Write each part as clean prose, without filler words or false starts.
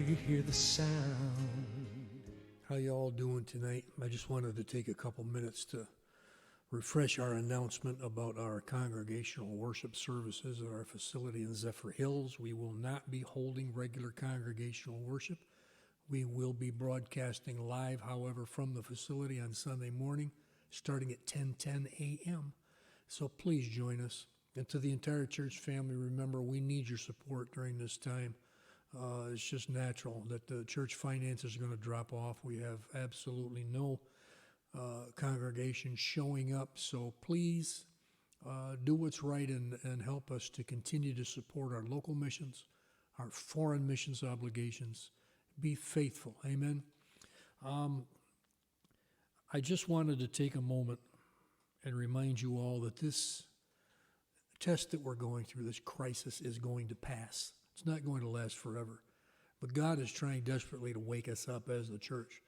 hear the sound. How you all doing tonight? I just wanted to take a couple minutes to refresh our announcement about our congregational worship services at our facility in Zephyrhills. We will not be holding regular congregational worship. We will be broadcasting live, however, from the facility on Sunday morning, starting at 10:10 a.m. So please join us. And to the entire church family, remember, we need your support during this time. It's just natural that the church finances are going to drop off. We have absolutely no congregation showing up. So please do what's right and help us to continue to support our local missions, our foreign missions obligations. Be faithful. Amen. I just wanted to take a moment and remind you all that this test that we're going through, this crisis, is going to pass. It's not going to last forever. But God is trying desperately to wake us up as the church.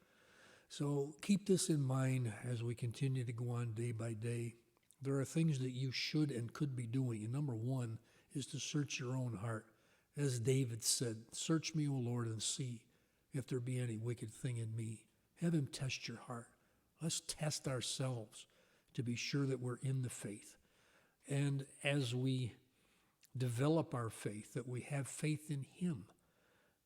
So keep this in mind as we continue to go on day by day. There are things that you should and could be doing. And number one is to search your own heart. As David said, "Search me, O Lord, and see if there be any wicked thing in me." Have him test your heart. Let's test ourselves to be sure that we're in the faith. And as we develop our faith, that we have faith in him.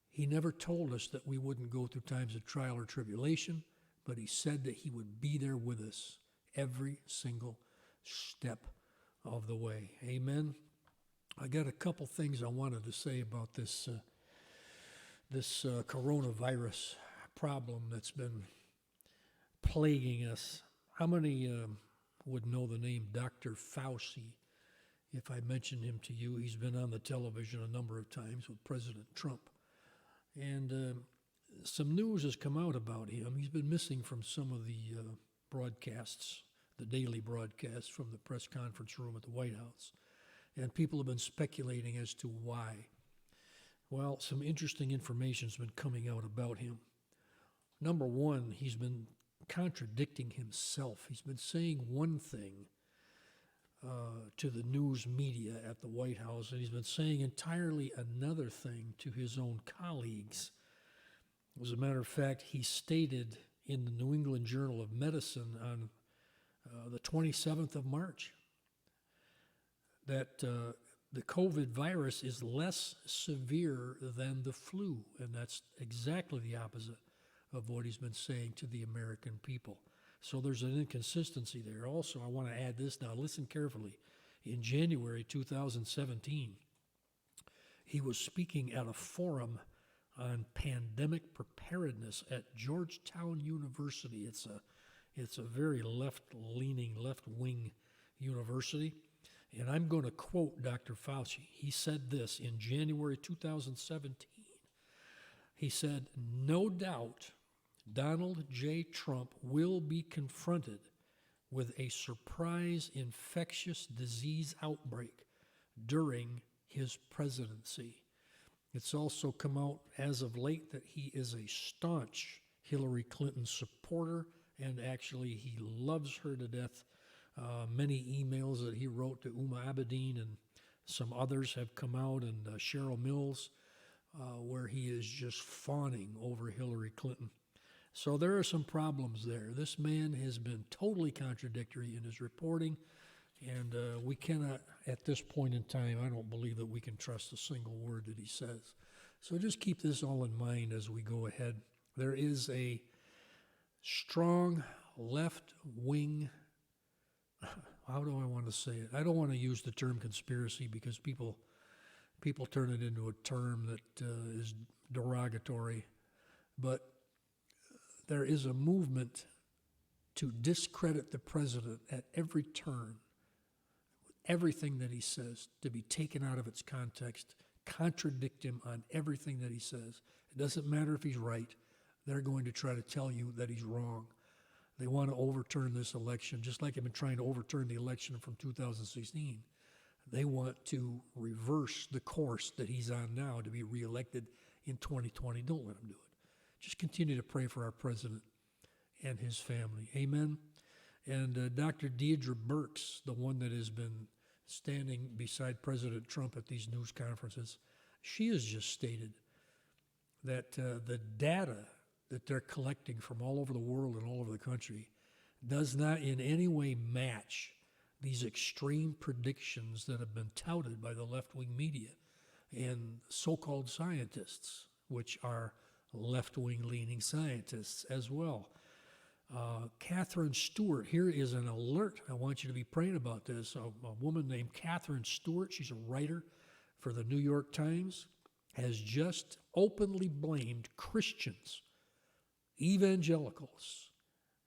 He never told us that we wouldn't go through times of trial or tribulation, but he said that he would be there with us every single step of the way. Amen. I got a couple things I wanted to say about this coronavirus problem that's been plaguing us. How many would know the name Dr. Fauci? If I mentioned him to you, he's been on the television a number of times with President Trump. And some news has come out about him. He's been missing from some of the broadcasts, the daily broadcasts from the press conference room at the White House. And people have been speculating as to why. Well, some interesting information has been coming out about him. Number one, he's been contradicting himself. He's been saying one thing to the news media at the White House, and he's been saying entirely another thing to his own colleagues. As a matter of fact, he stated in the New England Journal of Medicine on the 27th of March that the COVID virus is less severe than the flu, and that's exactly the opposite of what he's been saying to the American people. So there's an inconsistency there. Also, I want to add this now. Listen carefully. In January 2017, he was speaking at a forum on pandemic preparedness at Georgetown University. It's a very left-leaning, left-wing university. And I'm going to quote Dr. Fauci. He said this in January 2017. He said, "No doubt Donald J. Trump will be confronted with a surprise infectious disease outbreak during his presidency." It's also come out as of late that he is a staunch Hillary Clinton supporter, and actually he loves her to death. Many emails that he wrote to Uma Abedin and some others have come out, and Cheryl Mills, where he is just fawning over Hillary Clinton. So there are some problems there. This man has been totally contradictory in his reporting, and we cannot, at this point in time, I don't believe that we can trust a single word that he says. So just keep this all in mind as we go ahead. There is a strong left-wing, how do I want to say it? I don't want to use the term conspiracy because people turn it into a term that is derogatory, but there is a movement to discredit the president at every turn, everything that he says to be taken out of its context, contradict him on everything that he says. It doesn't matter if he's right. They're going to try to tell you that he's wrong. They want to overturn this election, just like they've been trying to overturn the election from 2016. They want to reverse the course that he's on now to be reelected in 2020. Don't let him do it. Just continue to pray for our president and his family. Amen. And Dr. Deidre Burks, the one that has been standing beside President Trump at these news conferences, she has just stated that the data that they're collecting from all over the world and all over the country does not in any way match these extreme predictions that have been touted by the left-wing media and so-called scientists, which are left-wing leaning scientists as well. Catherine Stewart, here is an alert. I want you to be praying about this. A woman named Catherine Stewart, she's a writer for the New York Times, has just openly blamed Christians, evangelicals,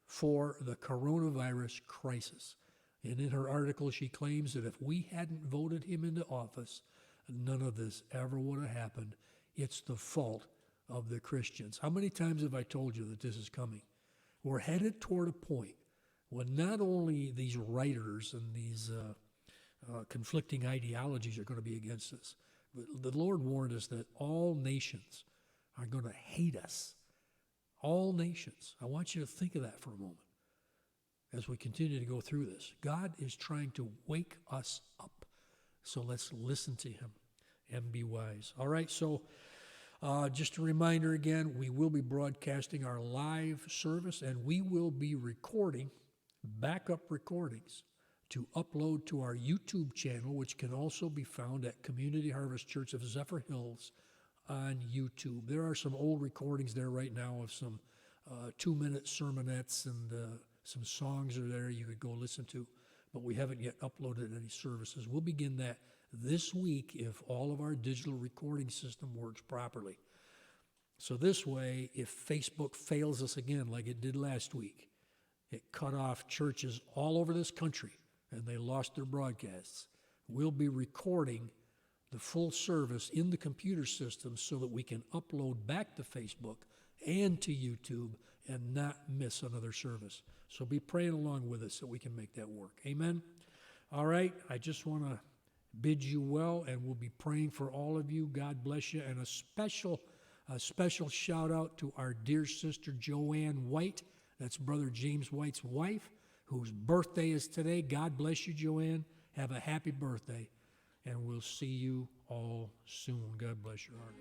for the coronavirus crisis. And in her article, she claims that if we hadn't voted him into office, none of this ever would have happened. It's the fault of the Christians. How many times have I told you that this is coming? We're headed toward a point when not only these writers and these conflicting ideologies are going to be against us, but the Lord warned us that all nations are going to hate us. All nations. I want you to think of that for a moment as we continue to go through this. God is trying to wake us up. So let's listen to him and be wise. All right, so just a reminder again, we will be broadcasting our live service, and we will be recording backup recordings to upload to our YouTube channel, which can also be found at Community Harvest Church of Zephyrhills on YouTube. There are some old recordings there right now of some 2-minute sermonettes, and some songs are there you could go listen to, but we haven't yet uploaded any services. We'll begin that this week if all of our digital recording system works properly. So this way, if Facebook fails us again like it did last week, it cut off churches all over this country and they lost their broadcasts, we'll be recording the full service in the computer system so that we can upload back to Facebook and to YouTube and not miss another service. So be praying along with us so we can make that work. Amen? All right, I just want to bid you well, and we'll be praying for all of you. God bless you. And a special shout out to our dear sister Joanne White. That's Brother James White's wife, whose birthday is today. God bless you, Joanne. Have a happy birthday. And we'll see you all soon. God bless your heart.